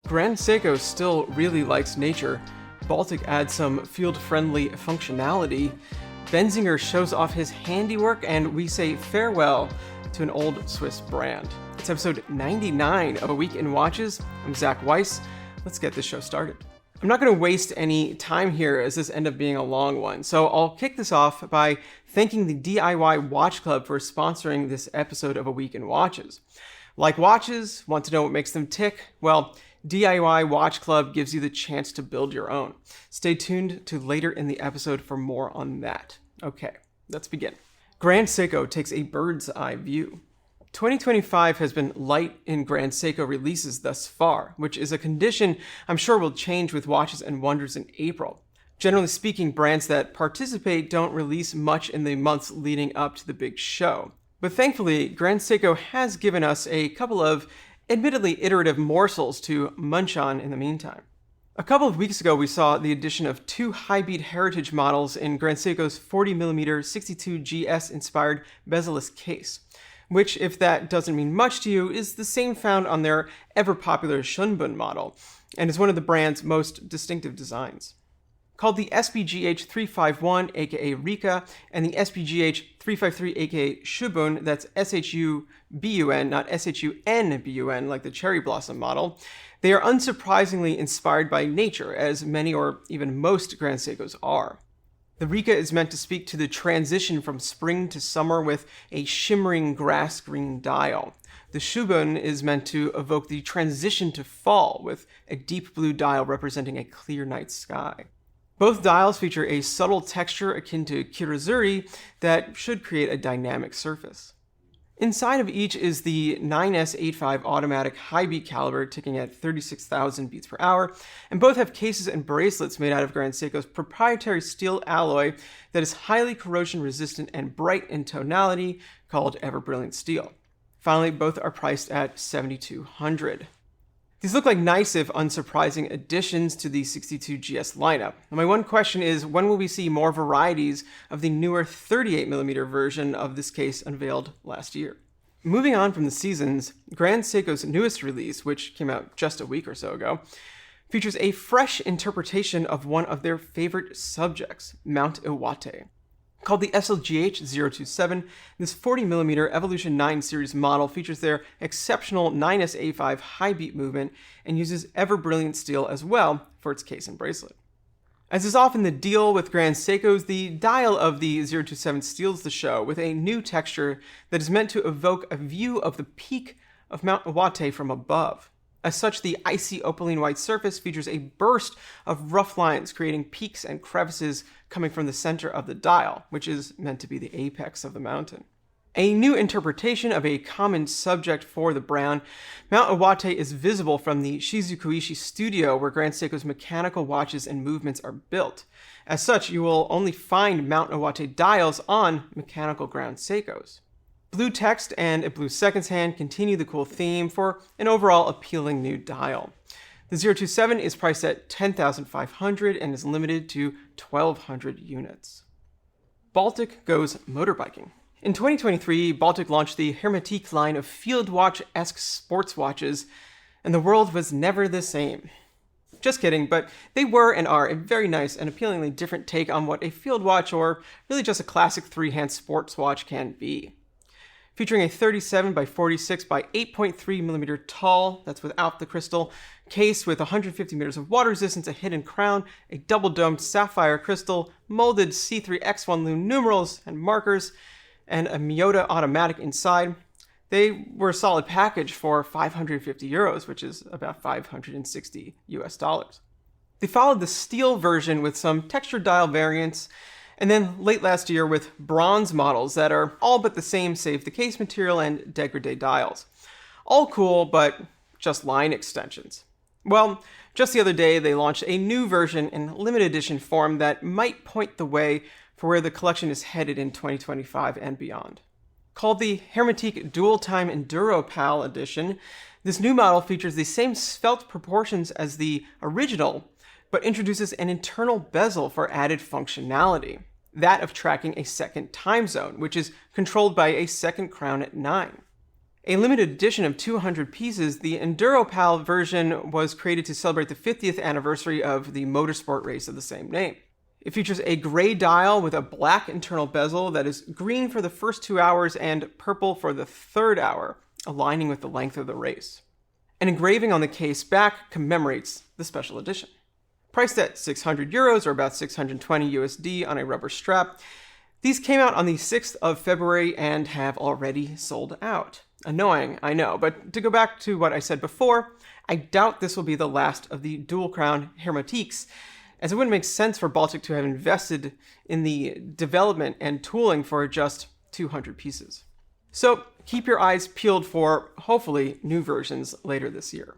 Grand Seiko still really likes nature. Baltic adds some field-friendly functionality. Benzinger shows off his handiwork, and we say farewell to an old Swiss brand. It's episode 99 of A Week in Watches. I'm Zach Weiss. Let's get this show started. I'm not going to waste any time here as this ended up being a long one, so I'll kick this off by thanking the DIY Watch Club for sponsoring this episode of A Week in Watches. Like watches, want to know what makes them tick? Well, DIY Watch Club gives you the chance to build your own. Stay tuned to later in the episode for more on that. Okay, let's begin. Grand Seiko takes a bird's eye view. 2025 has been light in Grand Seiko releases thus far, which is a condition I'm sure will change with Watches and Wonders in April. Generally speaking, brands that participate don't release much in the months leading up to the big show. But thankfully, Grand Seiko has given us a couple of admittedly iterative morsels to munch on in the meantime. A couple of weeks ago, we saw the addition of two high-beat heritage models in Grand Seiko's 40mm 62GS inspired bezel-less case, which, if that doesn't mean much to you, is the same found on their ever-popular Shunbun model, and is one of the brand's most distinctive designs. Called the SBGH 351, aka Rika, and the SBGH 353, aka Shubun, that's SHUBUN, not SHUNBUN, like the cherry blossom model, they are unsurprisingly inspired by nature, as many or even most Grand Seikos are. The Rika is meant to speak to the transition from spring to summer with a shimmering grass green dial. The Shubun is meant to evoke the transition to fall with a deep blue dial representing a clear night sky. Both dials feature a subtle texture akin to kirazuri that should create a dynamic surface. Inside of each is the 9S85 automatic high beat caliber ticking at 36,000 beats per hour, and both have cases and bracelets made out of Grand Seiko's proprietary steel alloy that is highly corrosion resistant and bright in tonality, called Ever Brilliant Steel. Finally, both are priced at $7,200. These look like nice, if unsurprising, additions to the 62GS lineup. My one question is, when will we see more varieties of the newer 38mm version of this case unveiled last year? Moving on from the seasons, Grand Seiko's newest release, which came out just a week or so ago, features a fresh interpretation of one of their favorite subjects, Mount Iwate. Called the SLGH 027, this 40mm Evolution 9 series model features their exceptional 9S85 high beat movement and uses Ever Brilliant Steel as well for its case and bracelet. As is often the deal with Grand Seikos, the dial of the 027 steals the show with a new texture that is meant to evoke a view of the peak of Mount Iwate from above. As such, the icy opaline white surface features a burst of rough lines creating peaks and crevices coming from the center of the dial, which is meant to be the apex of the mountain. A new interpretation of a common subject for the brand, Mount Iwate is visible from the Shizukuishi studio where Grand Seiko's mechanical watches and movements are built. As such, you will only find Mount Iwate dials on mechanical Grand Seikos. Blue text and a blue seconds hand continue the cool theme for an overall appealing new dial. The 027 is priced at $10,500 and is limited to 1,200 units. Baltic goes motorbiking. In 2023, Baltic launched the Hermétique line of field watch-esque sports watches, and the world was never the same. Just kidding, but they were and are a very nice and appealingly different take on what a field watch or really just a classic three-hand sports watch can be. Featuring a 37 by 46 by 8.3mm tall, that's without the crystal, case with 150 meters of water resistance, a hidden crown, a double-domed sapphire crystal, molded C3 X1 lume numerals and markers, and a Miyota automatic inside. They were a solid package for 550 euros, which is about 560 US dollars. They followed the steel version with some textured dial variants, and then late last year with bronze models that are all but the same save the case material and degradé dials. All cool, but just line extensions. Well, just the other day they launched a new version in limited edition form that might point the way for where the collection is headed in 2025 and beyond. Called the Hermétique Dual Time Enduro Pal Edition, this new model features the same svelte proportions as the original, but introduces an internal bezel for added functionality, that of tracking a second time zone, which is controlled by a second crown at 9. A limited edition of 200 pieces, the EnduroPal version was created to celebrate the 50th anniversary of the motorsport race of the same name. It features a gray dial with a black internal bezel that is green for the first 2 hours and purple for the third hour, aligning with the length of the race. An engraving on the case back commemorates the special edition. Priced at €600 or about 620 USD on a rubber strap, these came out on the 6th of February and have already sold out. Annoying, I know, but to go back to what I said before, I doubt this will be the last of the dual crown Hermétiques, as it wouldn't make sense for Baltic to have invested in the development and tooling for just 200 pieces. So keep your eyes peeled for, hopefully, new versions later this year.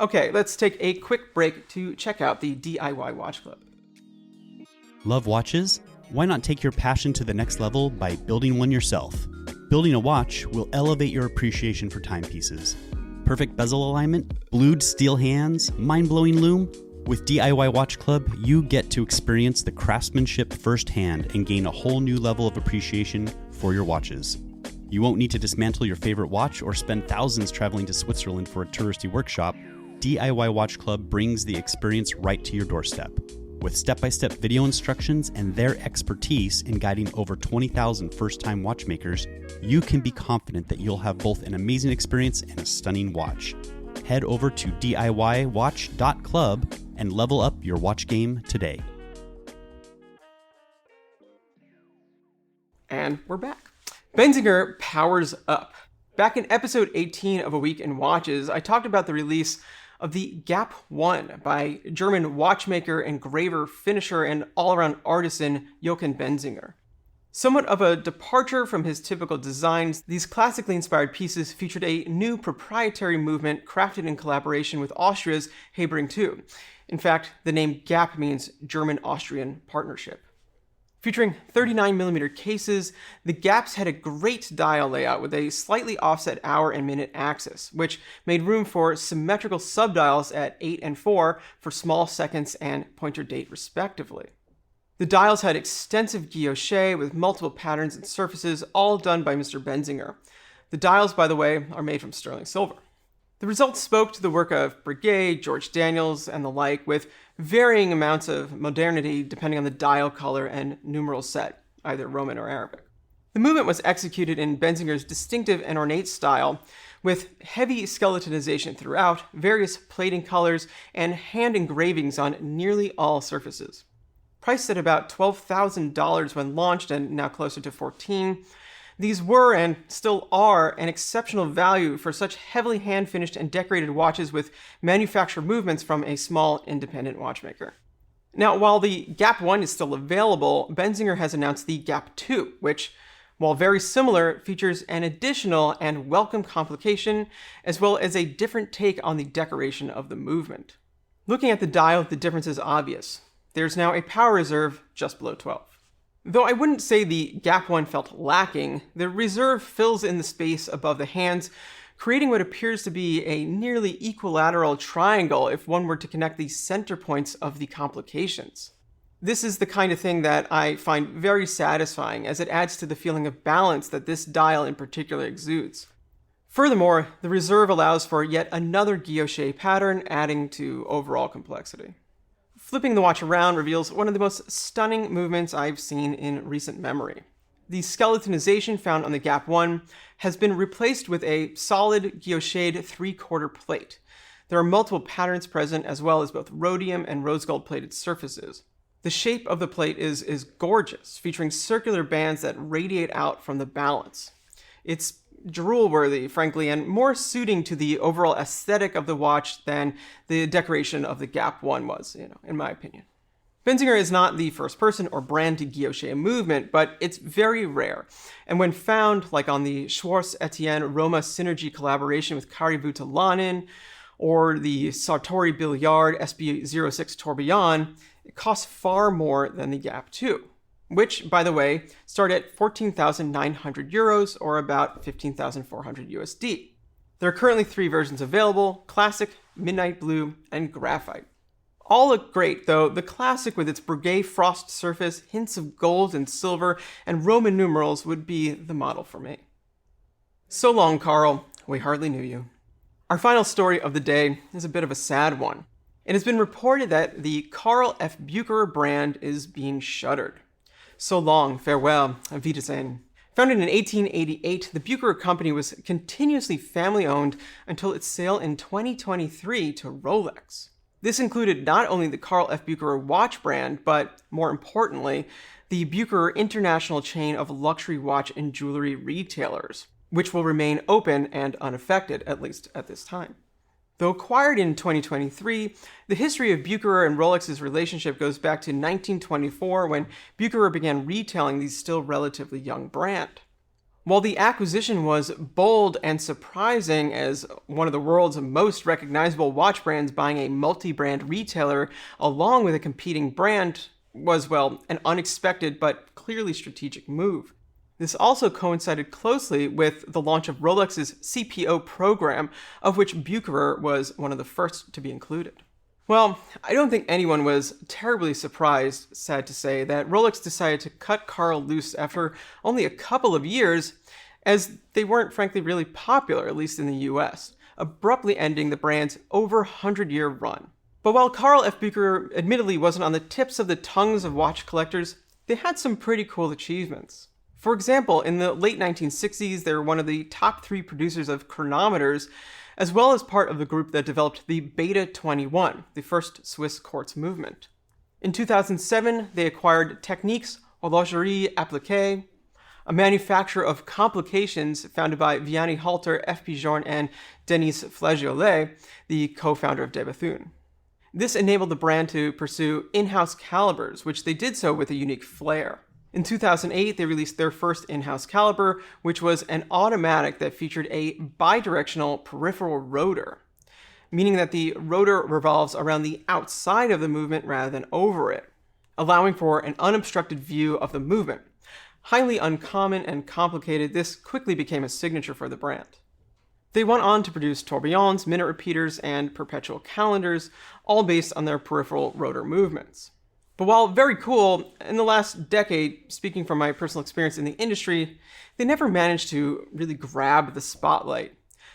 Okay, let's take a quick break to check out the DIY Watch Club. Love watches? Why not take your passion to the next level by building one yourself? Building a watch will elevate your appreciation for timepieces. Perfect bezel alignment, blued steel hands, mind-blowing loom. With DIY Watch Club, you get to experience the craftsmanship firsthand and gain a whole new level of appreciation for your watches. You won't need to dismantle your favorite watch or spend thousands traveling to Switzerland for a touristy workshop. DIY Watch Club brings the experience right to your doorstep. With step-by-step video instructions and their expertise in guiding over 20,000 first-time watchmakers, you can be confident that you'll have both an amazing experience and a stunning watch. Head over to DIYwatch.club and level up your watch game today. And we're back. Benzinger powers up. Back in episode 18 of A Week in Watches, I talked about the release of the Gap 1 by German watchmaker, engraver, finisher, and all-around artisan Jochen Benzinger. Somewhat of a departure from his typical designs, these classically inspired pieces featured a new proprietary movement crafted in collaboration with Austria's Hebring II. In fact, the name Gap means German-Austrian partnership. Featuring 39mm cases, the Gaps had a great dial layout with a slightly offset hour and minute axis, which made room for symmetrical subdials at 8 and 4 for small seconds and pointer date respectively. The dials had extensive guilloche with multiple patterns and surfaces, all done by Mr. Benzinger. The dials, by the way, are made from sterling silver. The results spoke to the work of Breguet, George Daniels, and the like, with varying amounts of modernity depending on the dial color and numeral set, either Roman or Arabic. The movement was executed in Benzinger's distinctive and ornate style, with heavy skeletonization throughout, various plating colors, and hand engravings on nearly all surfaces. Priced at about $12,000 when launched and now closer to $14,000, these were, and still are, an exceptional value for such heavily hand-finished and decorated watches with manufacturer movements from a small independent watchmaker. Now, while the Gap 1 is still available, Benzinger has announced the Gap 2, which, while very similar, features an additional and welcome complication, as well as a different take on the decoration of the movement. Looking at the dial, the difference is obvious. There's now a power reserve just below 12. Though I wouldn't say the Gap 1 felt lacking, the reserve fills in the space above the hands, creating what appears to be a nearly equilateral triangle if one were to connect the center points of the complications. This is the kind of thing that I find very satisfying, as it adds to the feeling of balance that this dial in particular exudes. Furthermore, the reserve allows for yet another guilloche pattern, adding to overall complexity. Flipping the watch around reveals one of the most stunning movements I've seen in recent memory. The skeletonization found on the Gap 1 has been replaced with a solid guillocheed 3/4 plate. There are multiple patterns present, as well as both rhodium and rose gold plated surfaces. The shape of the plate is gorgeous, featuring circular bands that radiate out from the balance. It's drool-worthy, frankly, and more suiting to the overall aesthetic of the watch than the decoration of the Gap 1 was, in my opinion. Benzinger is not the first person or brand to guilloche a movement, but it's very rare. And when found, like on the Schwarz-Etienne Roma Synergy collaboration with Kari-Voutilainen, or the Sartori Billiard SB06 Tourbillon, it costs far more than the Gap 2. Which, by the way, start at €14,900 or about 15,400 USD. There are currently 3 versions available: Classic, Midnight Blue, and Graphite. All look great, though the Classic with its Breguet frost surface, hints of gold and silver, and Roman numerals would be the model for me. So long, Carl. We hardly knew you. Our final story of the day is a bit of a sad one. It has been reported that the Carl F. Bucherer brand is being shuttered. So long, farewell, auf Wiedersehen. Founded in 1888, the Bucherer company was continuously family-owned until its sale in 2023 to Rolex. This included not only the Carl F. Bucherer watch brand, but, more importantly, the Bucherer international chain of luxury watch and jewelry retailers, which will remain open and unaffected, at least at this time. Though acquired in 2023, the history of Bucherer and Rolex's relationship goes back to 1924 when Bucherer began retailing the still relatively young brand. While the acquisition was bold and surprising as one of the world's most recognizable watch brands buying a multi-brand retailer along with a competing brand was, well, an unexpected but clearly strategic move. This also coincided closely with the launch of Rolex's CPO program, of which Bucherer was one of the first to be included. Well, I don't think anyone was terribly surprised, sad to say, that Rolex decided to cut Carl loose after only a couple of years, as they weren't frankly really popular, at least in the US, abruptly ending the brand's over 100-year run. But while Carl F. Bucherer admittedly wasn't on the tips of the tongues of watch collectors, they had some pretty cool achievements. For example, in the late 1960s, they were one of the top 3 producers of chronometers, as well as part of the group that developed the Beta 21, the first Swiss quartz movement. In 2007, they acquired Techniques Horlogerie Appliquée, a manufacturer of complications founded by Vianney Halter, F.P. Journe, and Denis Flageolet, the co-founder of de Bethune. This enabled the brand to pursue in-house calibers, which they did so with a unique flair. In 2008, they released their first in-house caliber, which was an automatic that featured a bidirectional peripheral rotor, meaning that the rotor revolves around the outside of the movement rather than over it, allowing for an unobstructed view of the movement. Highly uncommon and complicated, this quickly became a signature for the brand. They went on to produce tourbillons, minute repeaters, and perpetual calendars, all based on their peripheral rotor movements. But while very cool, in the last decade, speaking from my personal experience in the industry, they never managed to really grab the spotlight,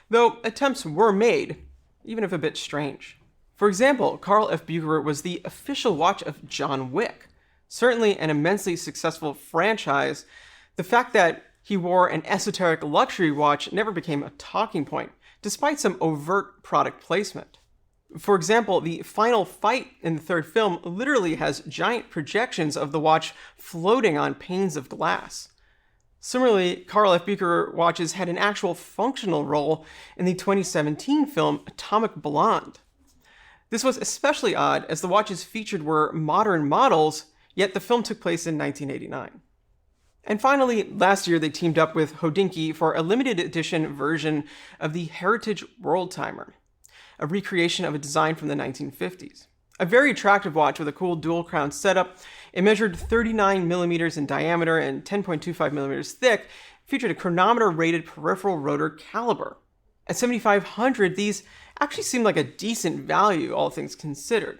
though attempts were made, even if a bit strange. For example, Carl F. Bucherer was the official watch of John Wick. Certainly an immensely successful franchise, the fact that he wore an esoteric luxury watch never became a talking point, despite some overt product placement. For example, the final fight in the third film literally has giant projections of the watch floating on panes of glass. Similarly, Carl F. Bucherer watches had an actual functional role in the 2017 film Atomic Blonde. This was especially odd as the watches featured were modern models, yet the film took place in 1989. And finally, last year they teamed up with Hodinkee for a limited edition version of the Heritage World Timer, a recreation of a design from the 1950s. A very attractive watch with a cool dual crown setup. It measured 39 millimeters in diameter and 10.25 millimeters thick, featured a chronometer-rated peripheral rotor caliber. At $7,500, these actually seemed like a decent value, all things considered.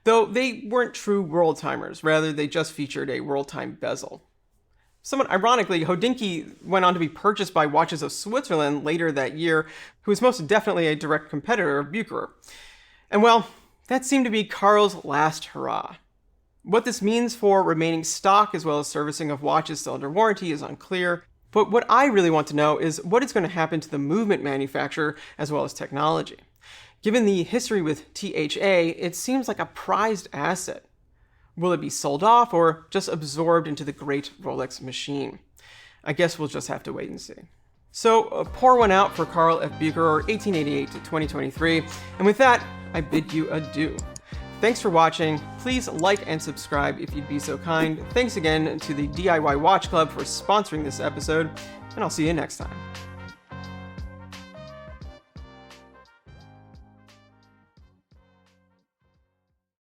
Though they weren't true world timers, rather they just featured a world time bezel. Somewhat ironically, Hodinkee went on to be purchased by Watches of Switzerland later that year, who was most definitely a direct competitor of Bucherer. And well, that seemed to be Carl's last hurrah. What this means for remaining stock as well as servicing of watches still under warranty is unclear, but what I really want to know is what is going to happen to the movement manufacturer as well as technology. Given the history with THA, it seems like a prized asset. Will it be sold off or just absorbed into the great Rolex machine? I guess we'll just have to wait and see. So pour one out for Carl F. Bucherer, 1888 to 2023. And with that, I bid you adieu. Thanks for watching. Please like and subscribe if you'd be so kind. Thanks again to the DIY Watch Club for sponsoring this episode, and I'll see you next time.